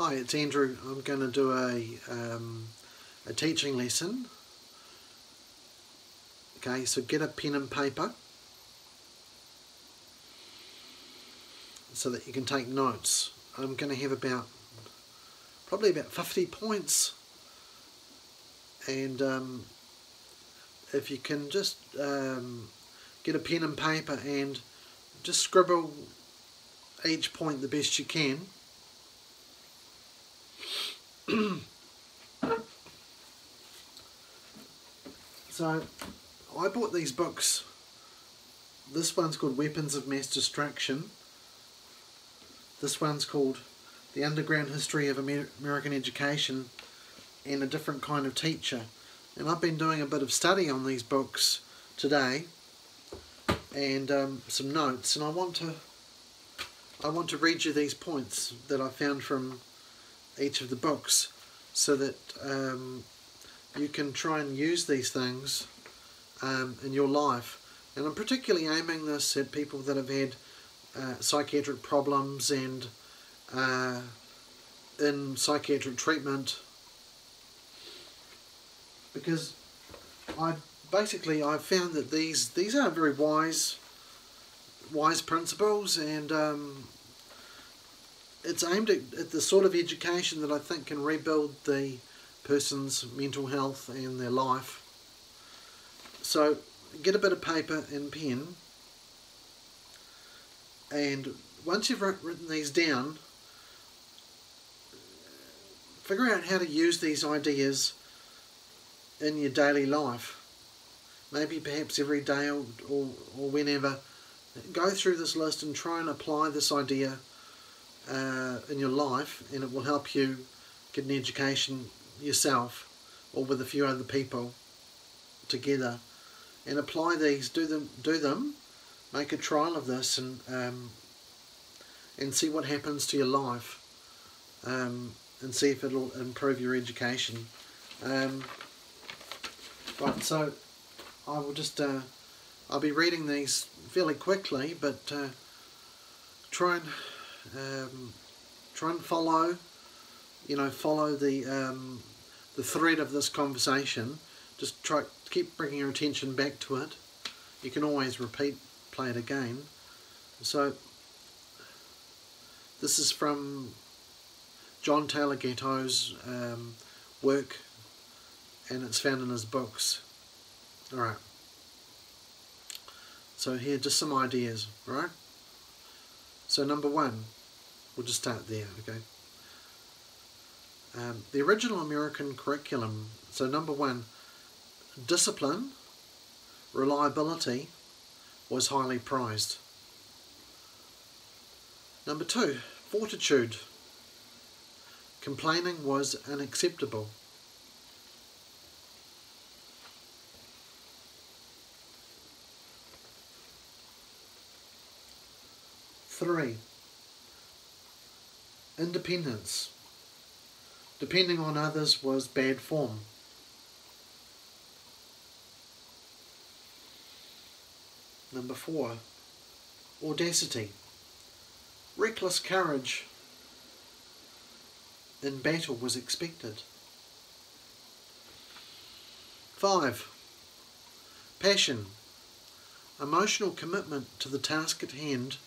Hi, it's Andrew. I'm going to do a teaching lesson. Okay, so get a pen and paper so that you can take notes. I'm going to have probably about 50 points, and if you can just get a pen and paper and just scribble each point the best you can. So I bought these books. This one's called Weapons of Mass Destruction. This one's called The Underground History of American Education and a Different Kind of Teacher. And I've been doing a bit of study on these books today and some notes, and I want to read you these points that I found from each of the books so that you can try and use these things in your life. And I'm particularly aiming this at people that have had psychiatric problems and in psychiatric treatment, because I've found that these are very wise principles, and it's aimed at the sort of education that I think can rebuild the person's mental health and their life. So get a bit of paper and pen, and once you've written these down, figure out how to use these ideas in your daily life. Maybe perhaps every day or whenever. Go through this list and try and apply this idea in your life, and it will help you get an education yourself or with a few other people together, and apply these. Do them. Make a trial of this and see what happens to your life, and see if it'll improve your education. Right, so I will just I'll be reading these fairly quickly, but try and follow the thread of this conversation. Just keep bringing your attention back to it. You can always play it again. So this is from John Taylor Gatto's work, and it's found in his books. Alright, so here, just some ideas, right? So number one, we'll just start there, okay? The original American curriculum, so number one, discipline, reliability was highly prized. Number two, fortitude, complaining was unacceptable. Three, independence, depending on others was bad form. Number four, audacity, reckless courage in battle was expected. 5, passion, emotional commitment to the task at hand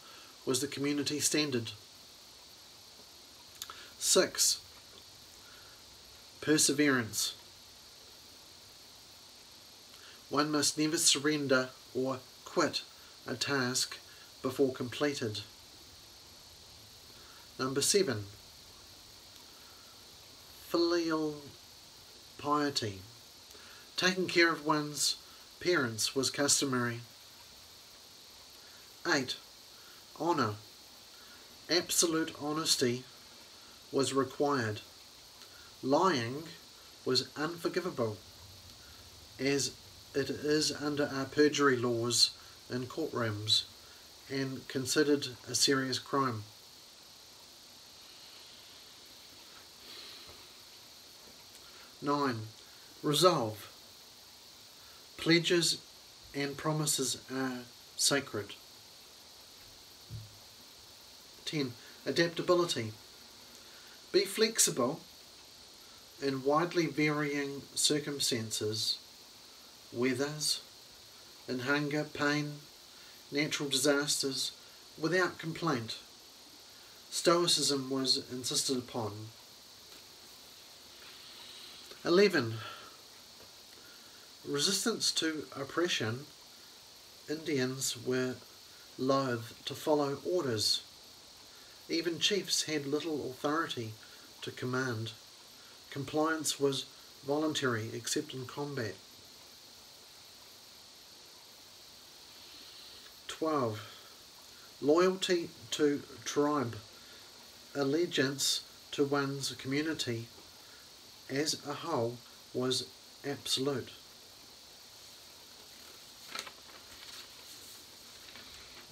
was the community standard. 6, perseverance, one must never surrender or quit a task before completed. Number 7, filial piety, taking care of one's parents was customary. 8, honour, absolute honesty was required. Lying was unforgivable, as it is under our perjury laws in courtrooms and considered a serious crime. 9, resolve, pledges and promises are sacred. 10, adaptability, Be flexible in widely varying circumstances, weathers, in hunger, pain, natural disasters, without complaint. Stoicism was insisted upon. 11. Resistance to oppression. Indians were loath to follow orders. Even chiefs had little authority to command. Compliance was voluntary except in combat. 12. Loyalty to tribe. Allegiance to one's community as a whole was absolute.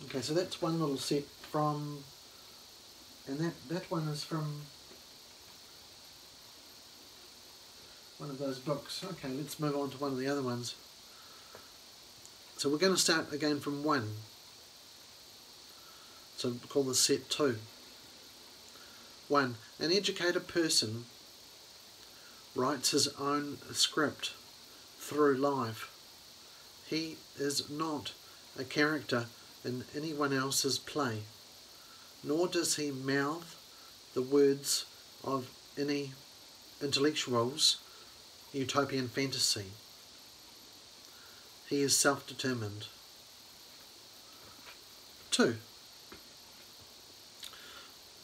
Okay, so that's one little set from, and that one is from one of those books. Okay, let's move on to one of the other ones. So we're going to start again from 1. So we'll call this set 2. 1. An educated person writes his own script through life. He is not a character in anyone else's play, nor does he mouth the words of any intellectual's utopian fantasy. He is self-determined. 2.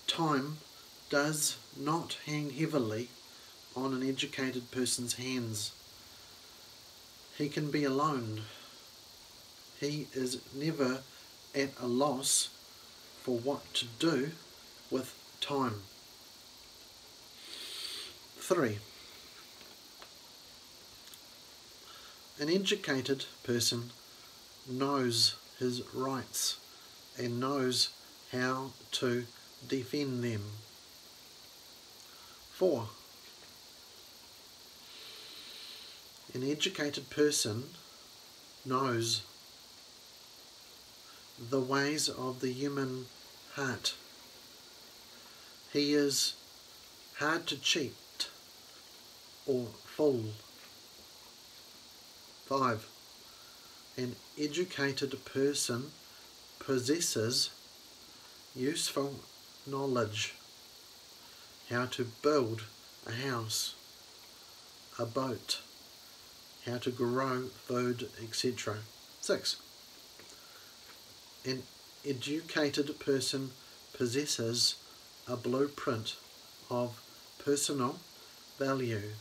Time does not hang heavily on an educated person's hands. He can be alone. He is never at a loss for what to do with time. 3. An educated person knows his rights and knows how to defend them. 4. An educated person knows the ways of the human heart. He is hard to cheat or fool. 5. An educated person possesses useful knowledge, how to build a house, a boat, how to grow food, etc. 6. An educated person possesses a blueprint of personal value,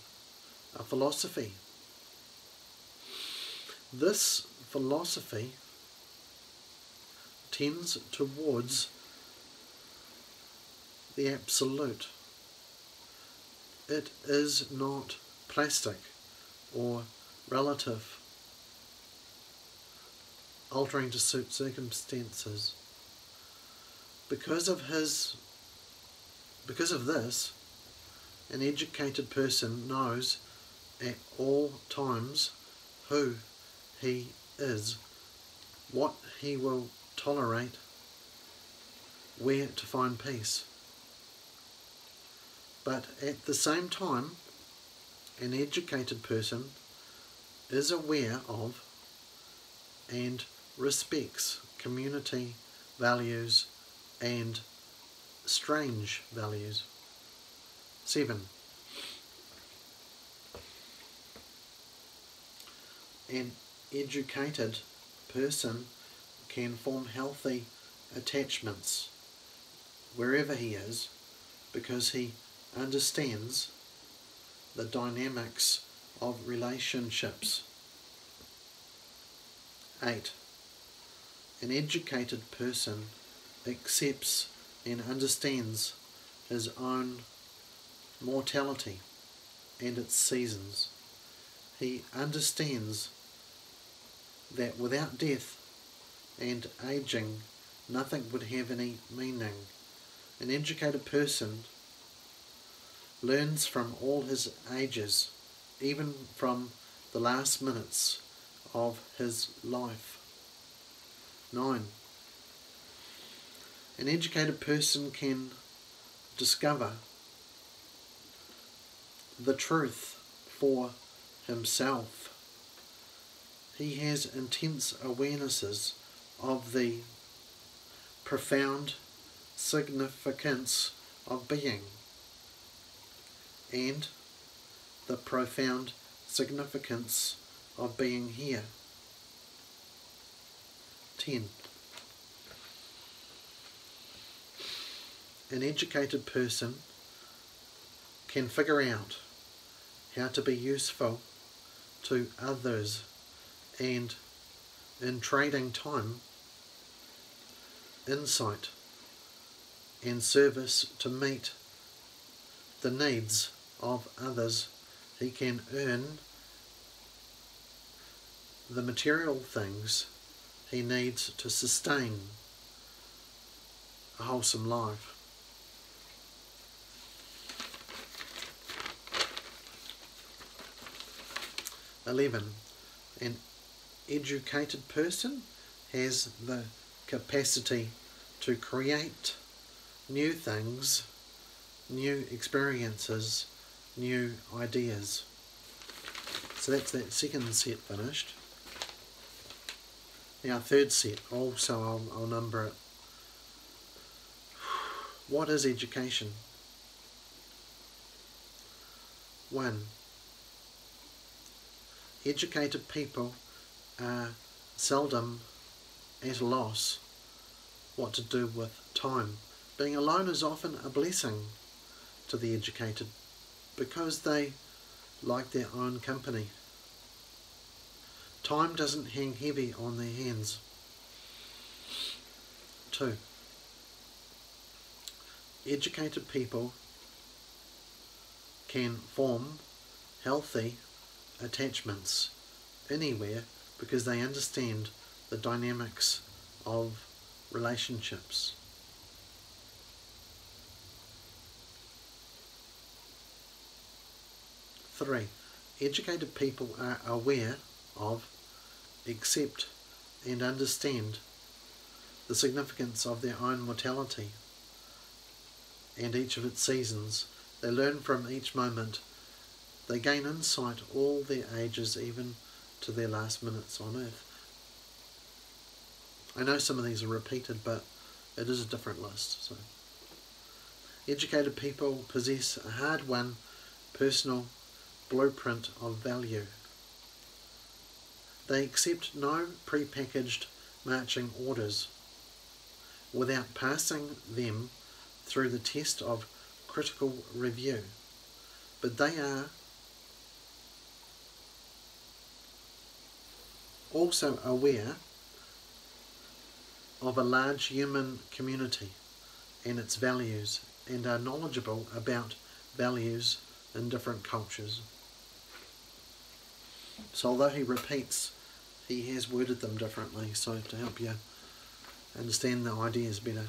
a philosophy. This philosophy tends towards the absolute. It is not plastic or relative, altering to suit circumstances. Because of this, an educated person knows at all times who he is, what he will tolerate, where to find peace. But at the same time, an educated person is aware of and respects community values and strange values. 7. An educated person can form healthy attachments wherever he is because he understands the dynamics of relationships. 8. An educated person accepts and understands his own mortality and its seasons. He understands that without death and aging, nothing would have any meaning. An educated person learns from all his ages, even from the last minutes of his life. 9. An educated person can discover the truth for himself. He has intense awarenesses of the profound significance of being and the profound significance of being here. 10. An educated person can figure out how to be useful to others and, in trading time, insight and service to meet the needs of others, he can earn the material things he needs to sustain a wholesome life. An educated person has the capacity to create new things, new experiences, new ideas. So that's that second set finished. Now third set, also I'll number it. What is education? 1. Educated people are seldom at a loss what to do with time. Being alone is often a blessing to the educated because they like their own company. Time doesn't hang heavy on their hands. 2. Educated people can form healthy attachments anywhere because they understand the dynamics of relationships. 3. Educated people are aware of, accept and understand the significance of their own mortality and each of its seasons. They learn from each moment. They gain insight all their ages, even to their last minutes on earth. I know some of these are repeated, but it is a different list. So, educated people possess a hard-won personal blueprint of value. They accept no pre-packaged marching orders without passing them through the test of critical review. But they are also aware of a large human community and its values, and are knowledgeable about values in different cultures. So although he repeats, he has worded them differently, so to help you understand the ideas better.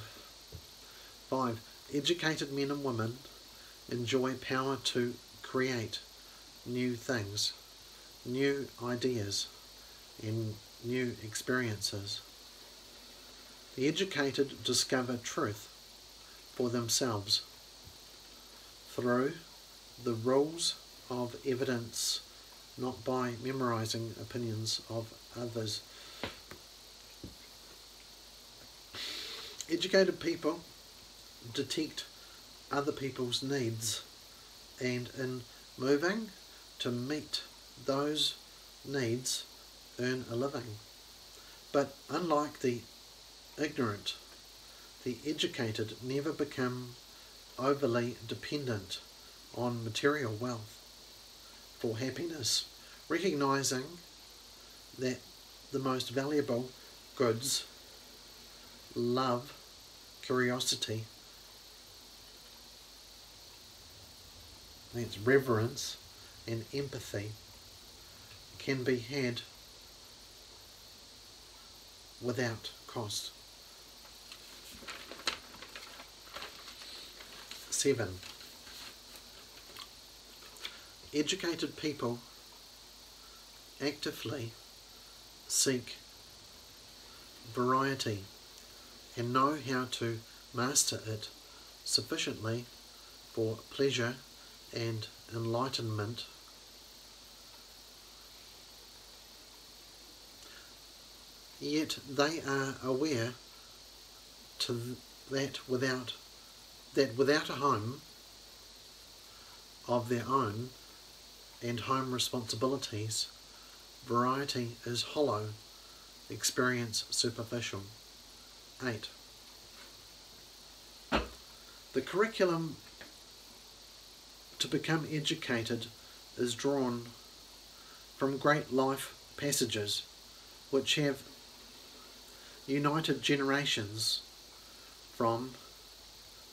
5. Educated men and women enjoy power to create new things, new ideas, and new experiences. The educated discover truth for themselves through the rules of evidence, not by memorizing opinions of others. Educated people detect other people's needs and, in moving to meet those needs, earn a living. But unlike the ignorant, the educated never become overly dependent on material wealth for happiness, recognizing that the most valuable goods, love, curiosity, that's reverence and empathy, can be had without cost. 7. Educated people actively seek variety and know how to master it sufficiently for pleasure and enlightenment, yet they are aware that without a home of their own and home responsibilities, variety is hollow, experience superficial. 8. The curriculum to become educated is drawn from great life passages which have united generations from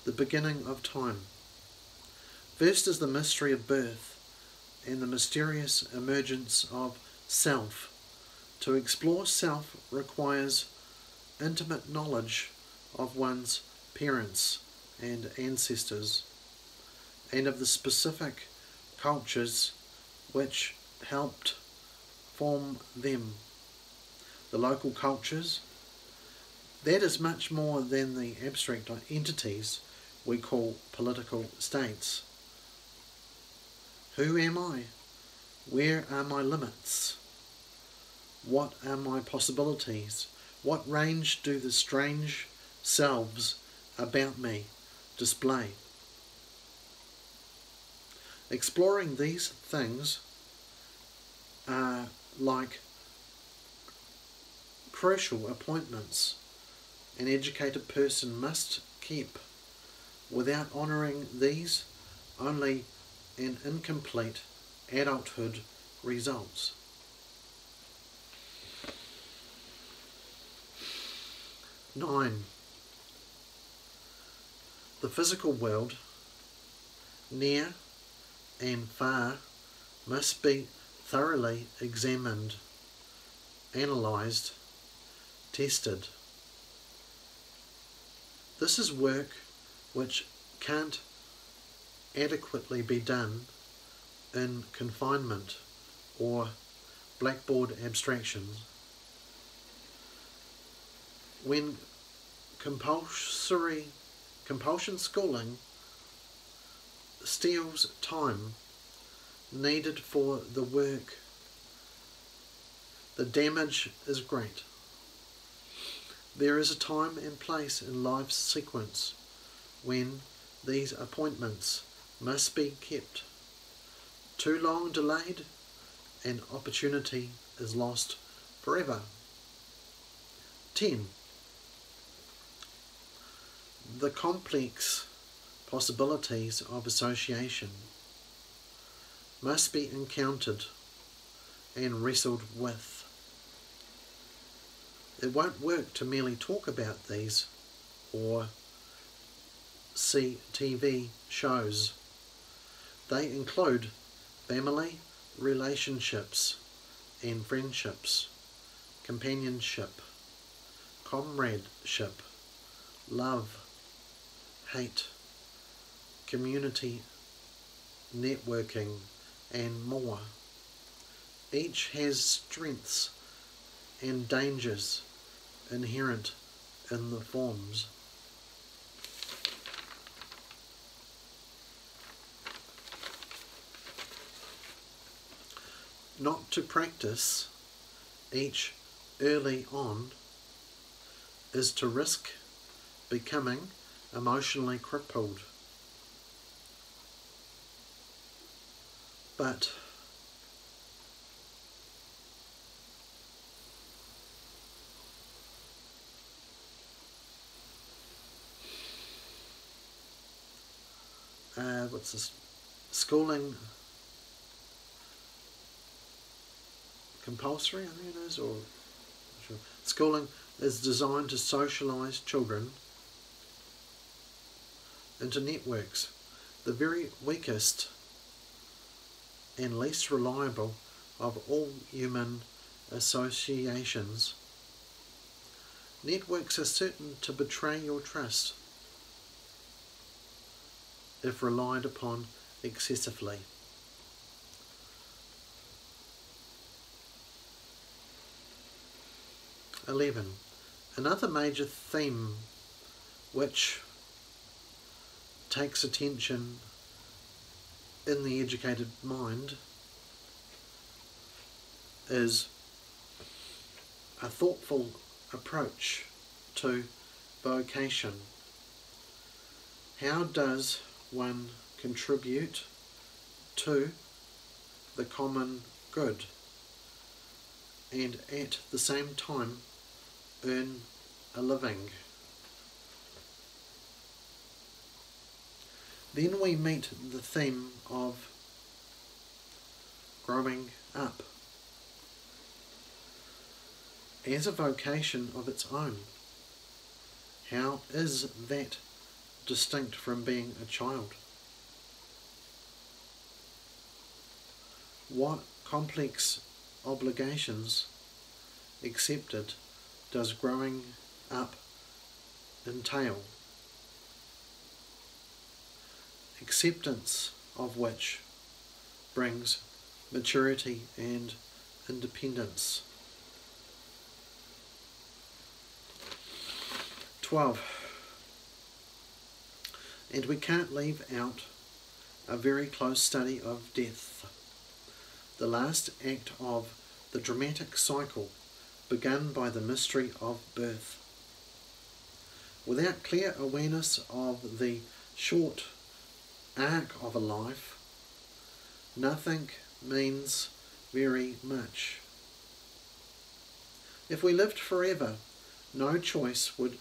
the beginning of time. First is the mystery of birth and the mysterious emergence of self. To explore self requires intimate knowledge of one's parents and ancestors, and of the specific cultures which helped form them. The local cultures, that is much more than the abstract entities we call political states. Who am I? Where are my limits? What are my possibilities? What range do the strange selves about me display? Exploring these things are like crucial appointments an educated person must keep. Without honouring these, only an incomplete adulthood results. 9. The physical world, near and far, must be thoroughly examined, analysed, tested. This is work which can't adequately be done in confinement or blackboard abstractions. When compulsion schooling steals time needed for the work, the damage is great. There is a time and place in life's sequence when these appointments must be kept. Too long delayed, and opportunity is lost forever. 10. The complex possibilities of association must be encountered and wrestled with. It won't work to merely talk about these or see TV shows. They include family, relationships and friendships, companionship, comradeship, love, hate, community, networking, and more. Each has strengths and dangers inherent in the forms. Not to practice each early on is to risk becoming emotionally crippled. But what's this? Schooling compulsory, I think it is, or sure. Schooling is designed to socialise children into networks. The very weakest and least reliable of all human associations. Networks are certain to betray your trust if relied upon excessively. Another major theme which takes attention in the educated mind is a thoughtful approach to vocation. How does one contribute to the common good and at the same time earn a living? Then we meet the theme of growing up as a vocation of its own. How is that distinct from being a child? What complex obligations accepted does growing up entail? Acceptance of which brings maturity and independence. 12. And we can't leave out a very close study of death, the last act of the dramatic cycle begun by the mystery of birth. Without clear awareness of the short arc of a life, nothing means very much. If we lived forever, no choice would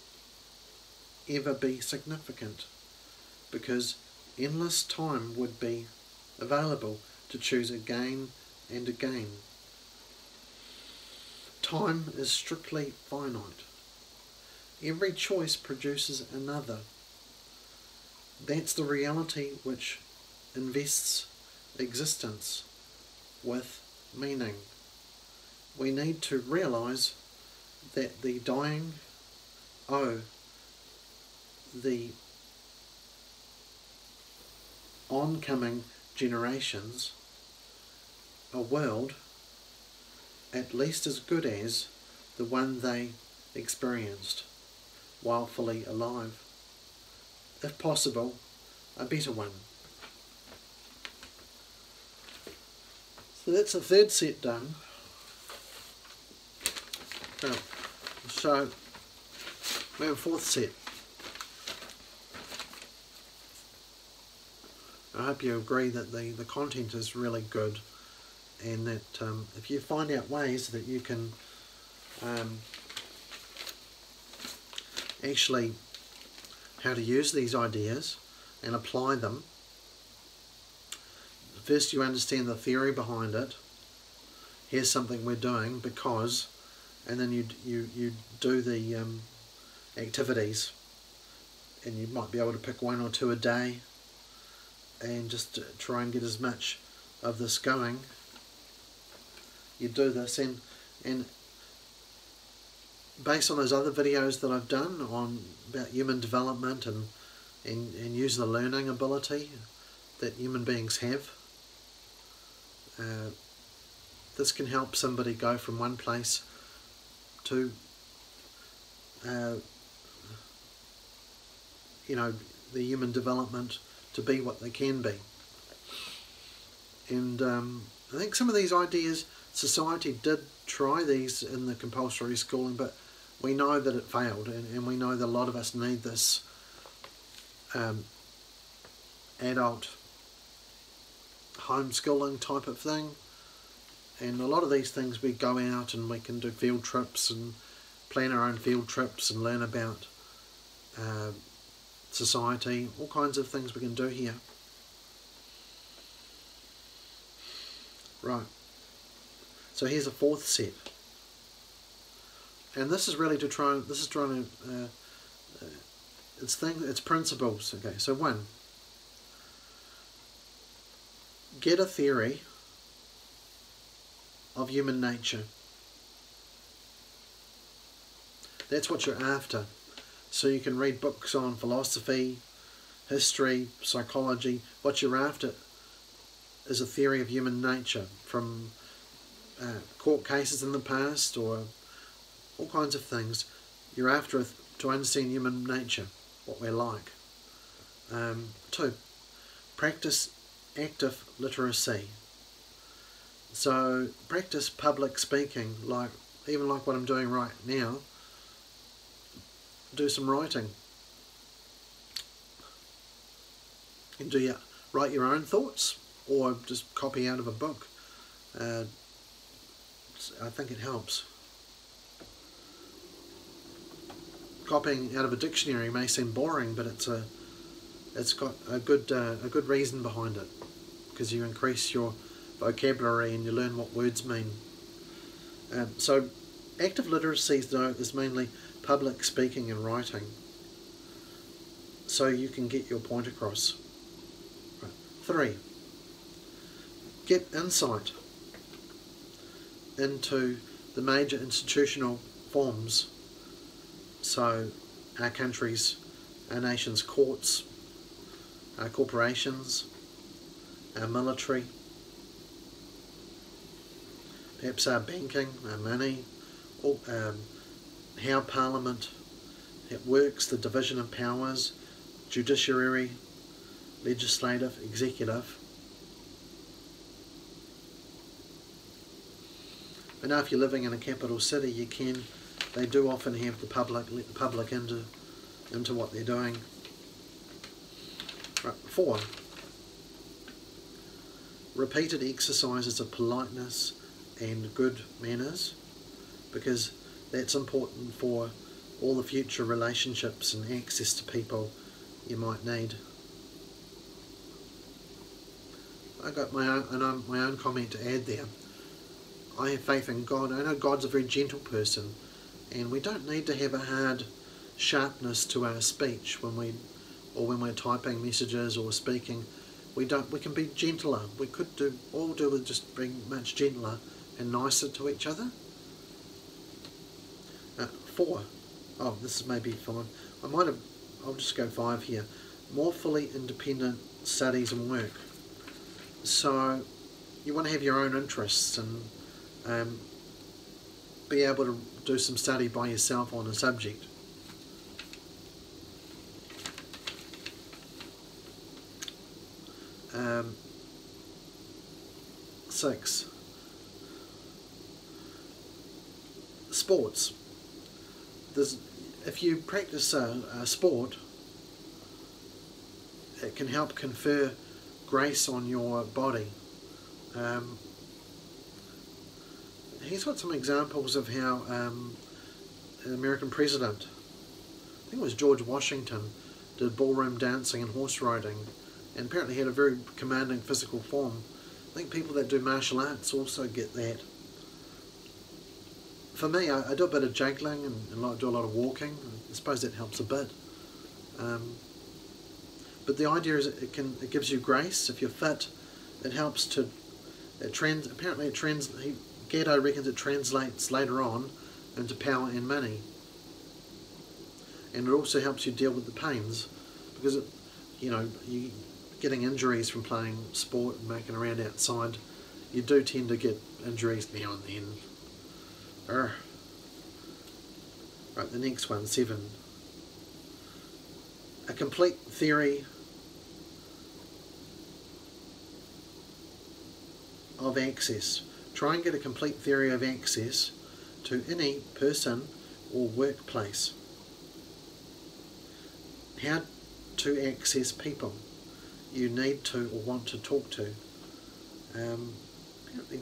ever be significant, because endless time would be available to choose again and again. Time is strictly finite. Every choice produces another. That's the reality which invests existence with meaning. We need to realize that the dying owe the oncoming generations a world at least as good as the one they experienced while fully alive. If possible, a better one. So that's the third set done. So we have a fourth set. I hope you agree that the content is really good, and that if you find out ways that you can actually how to use these ideas and apply them. First you understand the theory behind it. Here's something we're doing because, and then you do the activities, and you might be able to pick one or two a day and just try and get as much of this going. You do this, and based on those other videos that I've done about human development and use the learning ability that human beings have, this can help somebody go from one place to the human development to be what they can be. And I think some of these ideas, society did try these in the compulsory schooling, but we know that it failed, and we know that a lot of us need this adult homeschooling type of thing. And a lot of these things, we go out and we can do field trips and plan our own field trips and learn about society, all kinds of things we can do here. Right, so here's a fourth set, and this is really it's principles. Okay, so 1, get a theory of human nature. That's what you're after. So you can read books on philosophy, history, psychology. What you're after is a theory of human nature from court cases in the past, or all kinds of things. You're after to understand human nature, what we're like. 2, practice active literacy. So practice public speaking, even like what I'm doing right now. Do some writing. And write your own thoughts, or just copy out of a book. I think it helps. Copying out of a dictionary may seem boring, but it's got a good reason behind it, because you increase your vocabulary and you learn what words mean. So active literacy though is mainly public speaking and writing, so you can get your point across. 3. Get insight into the major institutional forms, so our country's, our nation's courts, our corporations, our military, perhaps our banking, our money, or, how Parliament it works, the division of powers, judiciary, legislative, executive. And now if you're living in a capital city, they do often have the public, let the public into what they're doing. Right, 4. Repeated exercises of politeness and good manners, because that's important for all the future relationships and access to people you might need. I got my own comment to add there. I have faith in God. I know God's a very gentle person, and we don't need to have a hard sharpness to our speech when we're typing messages or speaking. We can be gentler. We could all do with just being much gentler and nicer to each other. 4. Oh, this is maybe 5. I'll just go 5 here. More fully independent studies and work. So you want to have your own interests and be able to do some study by yourself on a subject. Um, 6. Sports. If you practice a sport, it can help confer grace on your body. He's got some examples of how an American president, I think it was George Washington, did ballroom dancing and horse riding, and apparently had a very commanding physical form. I think people that do martial arts also get that. For me, I do a bit of juggling and do a lot of walking. I suppose that helps a bit. But the idea is it gives you grace. If you're fit, it helps to. Gatto reckons it translates later on into power and money. And it also helps you deal with the pains, because you getting injuries from playing sport and making around outside, you do tend to get injuries now and then. Right, the next one, 7. A complete theory of access. Try and get a complete theory of access to any person or workplace. How to access people you need to or want to talk to. Apparently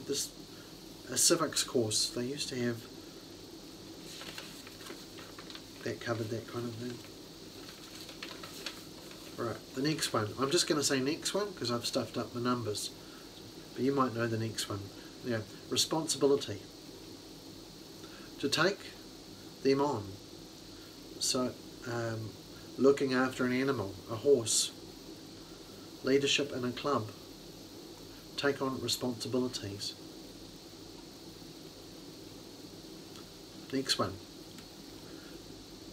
a civics course, they used to have that covered that kind of thing. Right, the next one. I'm just going to say next one because I've stuffed up the numbers, but you might know the next one. Yeah, responsibility. To take them on. So, looking after an animal, a horse. Leadership in a club. Take on responsibilities. Next one.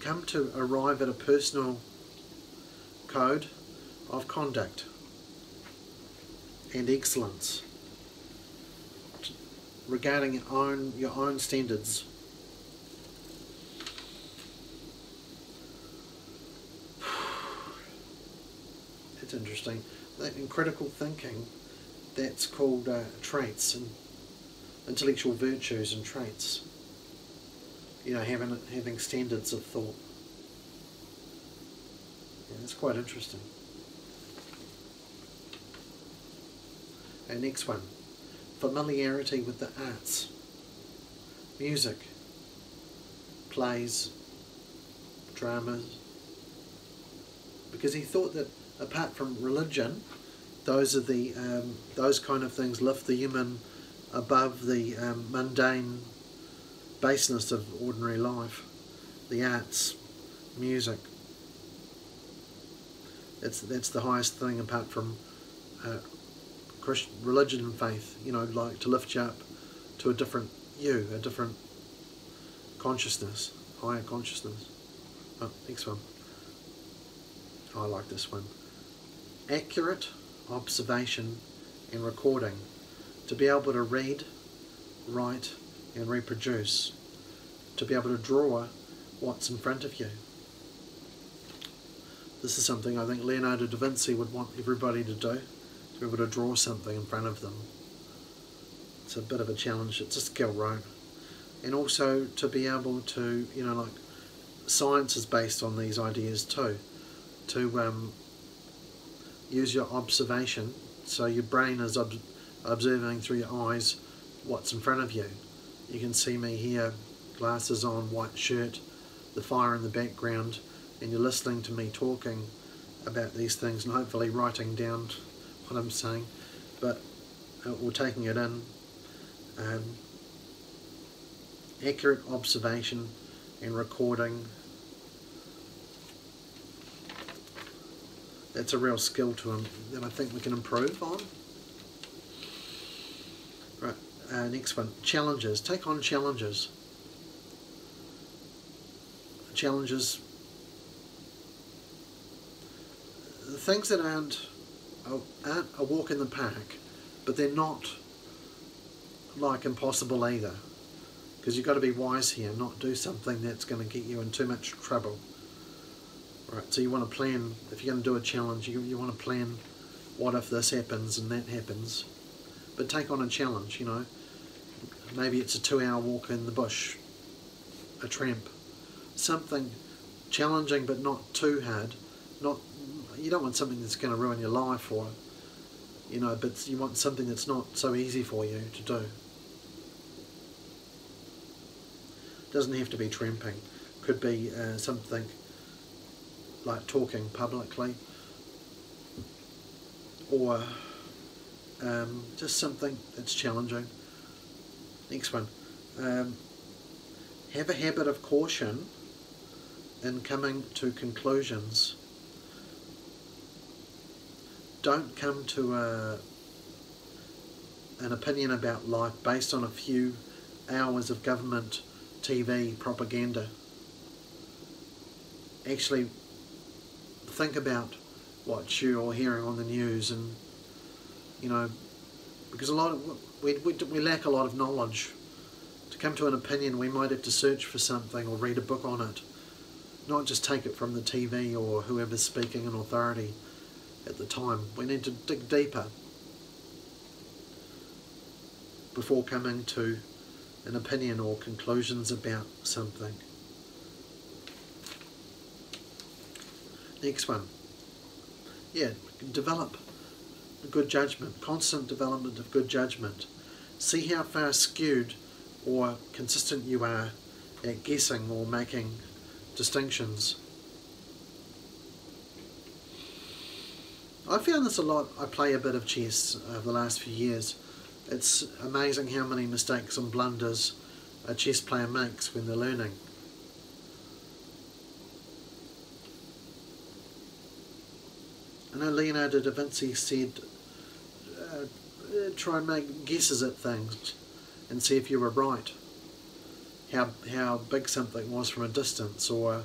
Come to arrive at a personal code of conduct and excellence regarding your own standards. That's interesting. In critical thinking, that's called traits and intellectual virtues and traits. You know, having standards of thought. Yeah, that's quite interesting. And next one, familiarity with the arts, music, plays, dramas. Because he thought that apart from religion, those are the those kind of things lift the human above the mundane baseness of ordinary life. The arts, music. That's the highest thing apart from Christian religion and faith. You know, like to lift you up to a different you, a different consciousness, higher consciousness. Oh, next one. I like this one. Accurate observation and recording. To be able to read, write and reproduce. To be able to draw what's in front of you. This is something I think Leonardo da Vinci would want everybody to do. To be able to draw something in front of them. It's a bit of a challenge. It's a skill, right? And also to be able to, you know, like science is based on these ideas too. To use your observation, so your brain is observing through your eyes what's in front of you. You can see me here, glasses on, white shirt, the fire in the background, and you're listening to me talking about these things and hopefully writing down what I'm saying, but or taking it in. Accurate observation and recording. That's a real skill to him that I think we can improve on. Right, next one. Challenges. Take on challenges. Challenges. The things that aren't a walk in the park, but they're not like impossible either. Because you've got to be wise here, not do something that's going to get you in too much trouble. Right, so you want to plan, if you're going to do a challenge, you want to plan what if this happens and that happens. But take on a challenge, you know. Maybe it's a 2-hour walk in the bush, a tramp. Something challenging but not too hard. You don't want something that's going to ruin your life or, you know, but you want something that's not so easy for you to do. Doesn't have to be tramping. Could be something like talking publicly, or just something that's challenging. Next one. Have a habit of caution in coming to conclusions. Don't come to an opinion about life based on a few hours of government TV propaganda. Actually think about what you're hearing on the news, and you know, because we lack a lot of knowledge. To come to an opinion, we might have to search for something or read a book on it, not just take it from the TV or whoever's speaking in authority at the time. We need to dig deeper before coming to an opinion or conclusions about something. Next one. Yeah, develop good judgment, constant development of good judgment. See how far skewed or consistent you are at guessing or making distinctions. I found this a lot. I play a bit of chess over the last few years. It's amazing how many mistakes and blunders a chess player makes when they're learning. I know Leonardo da Vinci said, try and make guesses at things and see if you were right. How big something was from a distance. Or,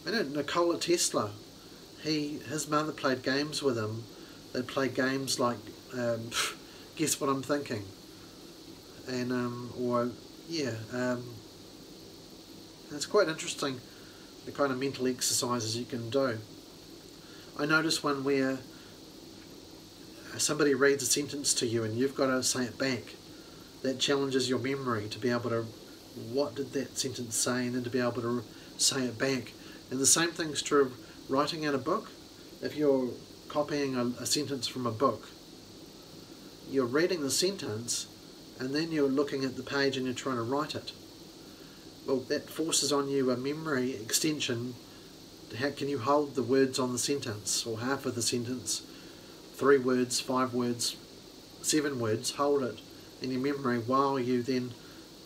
I know Nikola Tesla, his mother played games with him. They'd play games like, guess what I'm thinking. And, it's quite interesting the kind of mental exercises you can do. I noticed one where somebody reads a sentence to you and you've got to say it back. That challenges your memory to be able to, what did that sentence say, and then to be able to say it back. And the same thing's true of writing out a book. If you're copying a sentence from a book, you're reading the sentence and then you're looking at the page and you're trying to write it. Well, that forces on you a memory extension. How can you hold the words on the sentence, or half of the sentence, 3 words, 5 words, 7 words, hold it in your memory while you then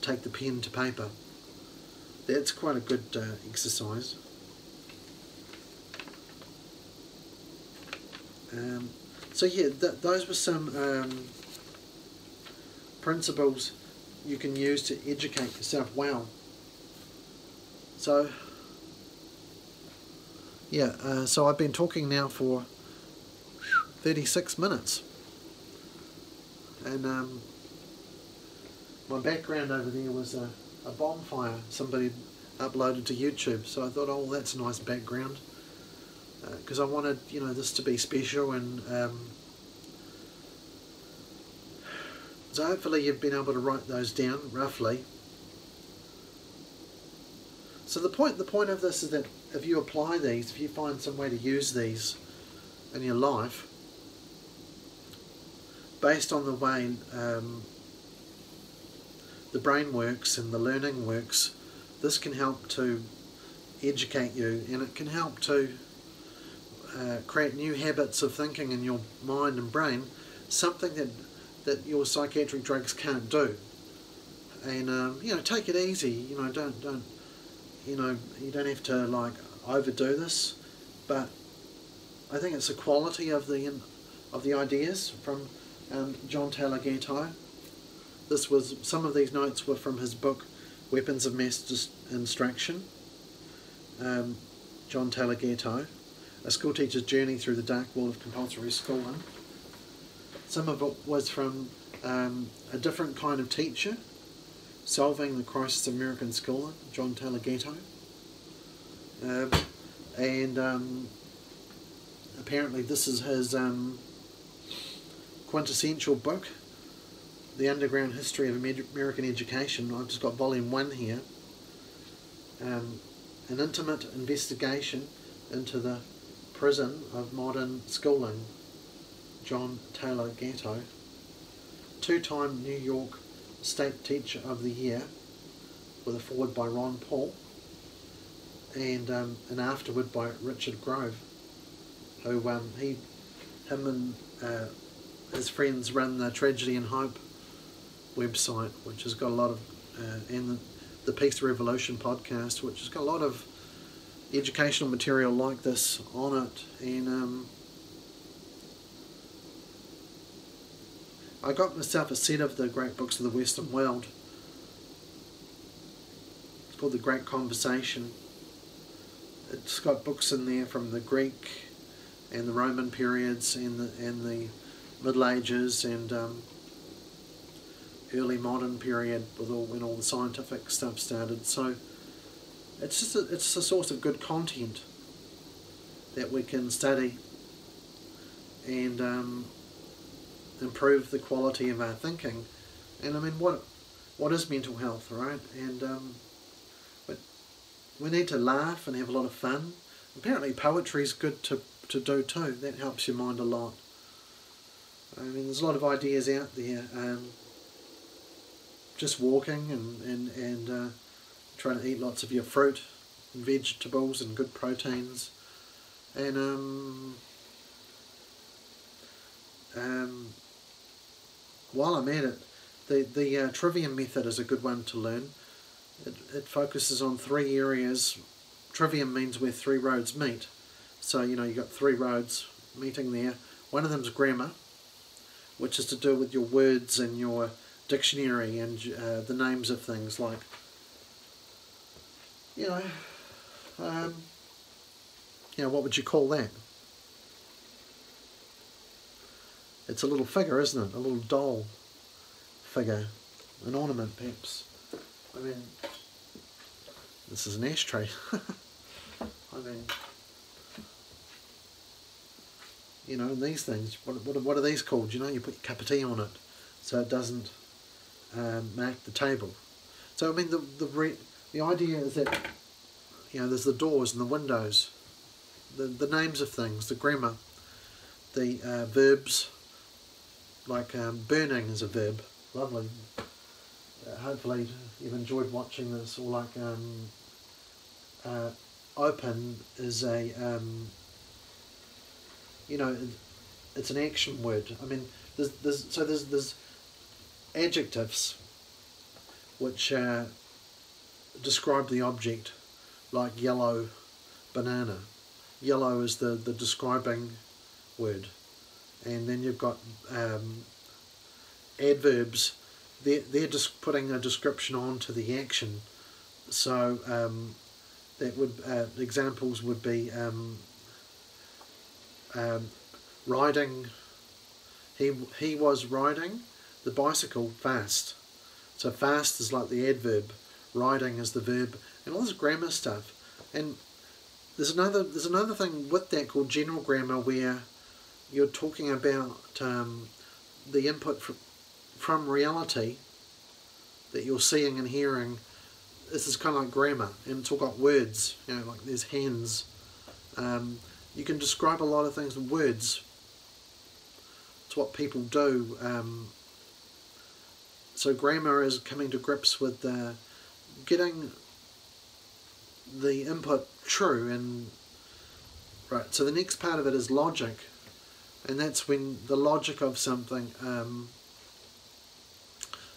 take the pen to paper. That's quite a good exercise. So yeah, those were some principles you can use to educate yourself well. So yeah, so I've been talking now for 36 minutes, and my background over there was a bonfire somebody uploaded to YouTube, so I thought, oh, that's a nice background, because I wanted, you know, this to be special, and so hopefully you've been able to write those down roughly. So the point of this is that if you apply these, if you find some way to use these in your life, based on the way the brain works and the learning works, this can help to educate you, and it can help to create new habits of thinking in your mind and brain, something that your psychiatric drugs can't do. And you know, take it easy. You know, don't you know, you don't have to like overdo this, but I think it's the quality of the ideas from John Taylor Gatto. This was, some of these notes were from his book Weapons of Mass Distraction. John Taylor Gatto, A Schoolteacher's Journey Through the Dark World of Compulsory Schooling. Some of it was from A Different Kind of Teacher, Solving the Crisis of American Schooling, John Taylor Gatto. And apparently this is his quintessential book, The Underground History of American Education. I've just got volume 1 here. An intimate investigation into the prison of modern schooling, John Taylor Gatto. 2-time New York State Teacher of the Year, with a foreword by Ron Paul, and an afterword by Richard Grove, who him and his friends run the Tragedy and Hope website, which has got a lot of, and the Peace Revolution podcast, which has got a lot of educational material like this on it. And I got myself a set of the great books of the Western world. It's called The Great Conversation. It's got books in there from the Greek and the Roman periods and the Middle Ages and early modern period, with when all the scientific stuff started. So it's just it's a source of good content that we can study and improve the quality of our thinking. And I mean, what is mental health, right? And but we need to laugh and have a lot of fun. Apparently poetry is good to do too. That helps your mind a lot. I mean, there's a lot of ideas out there. Just walking and trying to eat lots of your fruit and vegetables and good proteins. And while I'm at it, the trivium method is a good one to learn. It focuses on 3 areas. Trivium means where 3 roads meet. So, you know, you've got 3 roads meeting there. One of them is grammar, which is to do with your words and your dictionary and the names of things, like, you know, what would you call that? It's a little figure, isn't it? A little doll figure, an ornament perhaps. I mean, this is an ashtray. I mean, you know, and these things, what are these called? You know, you put your cup of tea on it so it doesn't mark the table. So I mean, the idea is that, you know, there's the doors and the windows, the names of things, the grammar, the verbs, like burning is a verb, lovely. Hopefully you've enjoyed watching this. Or like open is a, you know, it's an action word. I mean, there's adjectives which describe the object, like yellow banana. Yellow is the describing word, and then you've got adverbs. They're just putting a description onto the action. So that would examples would be riding. He was riding the bicycle fast. So fast is like the adverb, riding is the verb, and all this grammar stuff. And there's another thing with that called general grammar, where you're talking about the input from reality that you're seeing and hearing. This is kind of like grammar, and it's all got words. You know, like there's hands. You can describe a lot of things with words. It's what people do. So grammar is coming to grips with getting the input true. And right, so the next part of it is logic, and that's when the logic of something,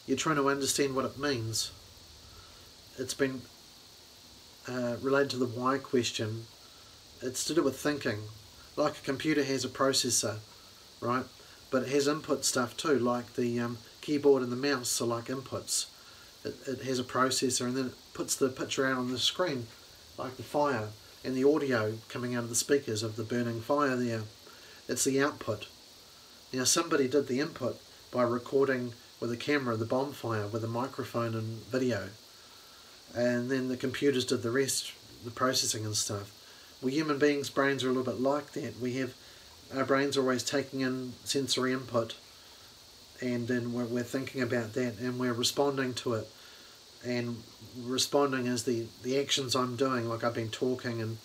you're trying to understand what it means. It's been related to the why question. It's to do with thinking. Like a computer has a processor, right? But it has input stuff too, like the keyboard and the mouse are like inputs. It has a processor, and then it puts the picture out on the screen, like the fire, and the audio coming out of the speakers of the burning fire there. It's the output. Now somebody did the input by recording with a camera the bonfire with a microphone and video, and then the computers did the rest, the processing and stuff. Well, human beings' brains are a little bit like that. Our brains are always taking in sensory input, and then we're thinking about that, and we're responding to it. And responding is the actions I'm doing, like I've been talking and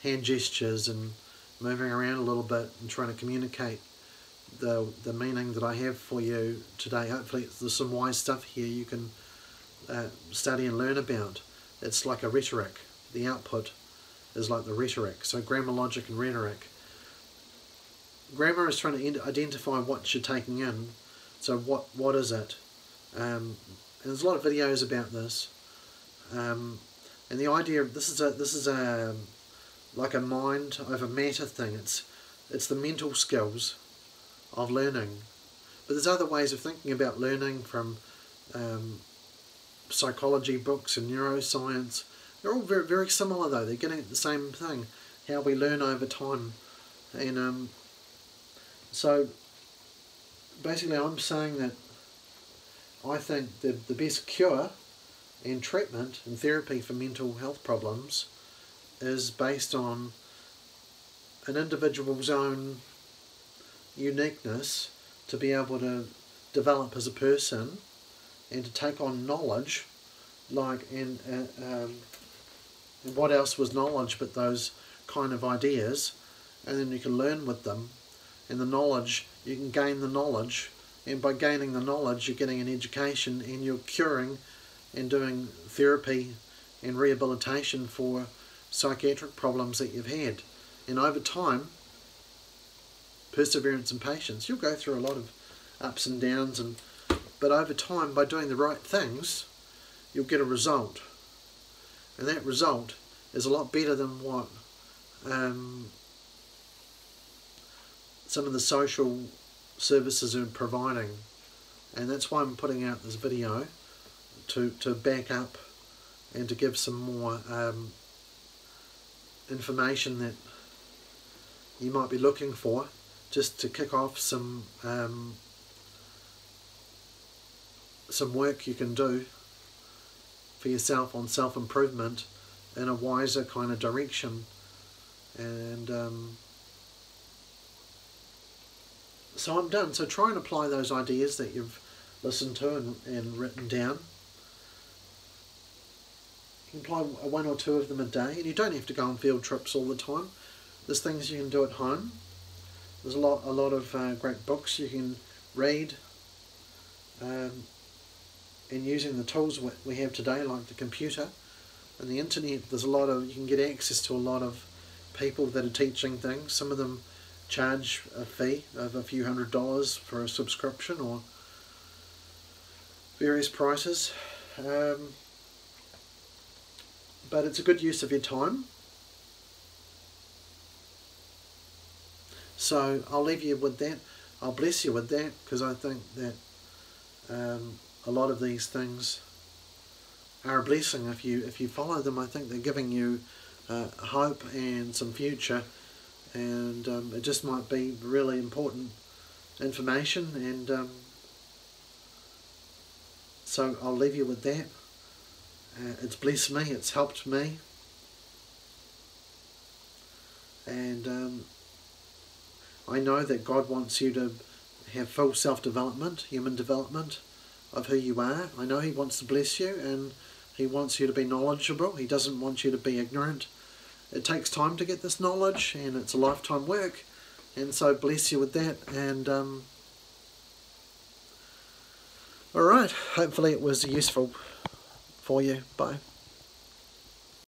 hand gestures and moving around a little bit and trying to communicate the meaning that I have for you today. Hopefully there's some wise stuff here you can study and learn about. It's like a rhetoric. The output is like the rhetoric. So grammar, logic and rhetoric. Grammar is trying to identify what you're taking in. So what is it? And there's a lot of videos about this. And the idea of this is a like a mind over matter thing. It's the mental skills of learning. But there's other ways of thinking about learning, from psychology books and neuroscience. They're all very, very similar though. They're getting at the same thing, how we learn over time. And so basically I'm saying that I think the best cure and treatment and therapy for mental health problems is based on an individual's own uniqueness to be able to develop as a person and to take on knowledge, like and what else was knowledge but those kind of ideas, and then you can learn with them, and the knowledge, you can gain the knowledge, and by gaining the knowledge you're getting an education, and you're curing and doing therapy and rehabilitation for psychiatric problems that you've had. And over time, perseverance and patience, you'll go through a lot of ups and downs, but over time, by doing the right things, you'll get a result, and that result is a lot better than what some of the social services are providing. And that's why I'm putting out this video, to back up and to give some more information that you might be looking for, just to kick off some work you can do for yourself on self-improvement in a wiser kind of direction. And So I'm done. So try and apply those ideas that you've listened to and written down. You can apply one or two of them a day, and you don't have to go on field trips all the time. There's things you can do at home. There's a lot of great books you can read, and using the tools we have today, like the computer and the internet, you can get access to a lot of people that are teaching things. Some of them charge a fee of a few $100s for a subscription, or various prices, but it's a good use of your time. So I'll leave you with that. I'll bless you with that, because I think that a lot of these things are a blessing if you follow them. I think they're giving you hope and some future, and it just might be really important information, and so I'll leave you with that. It's blessed me, it's helped me, and I know that God wants you to have full self-development, human development of who you are. I know He wants to bless you, and He wants you to be knowledgeable. He doesn't want you to be ignorant. It takes time to get this knowledge, and it's a lifetime work, and so bless you with that. And alright, hopefully it was useful for you. Bye.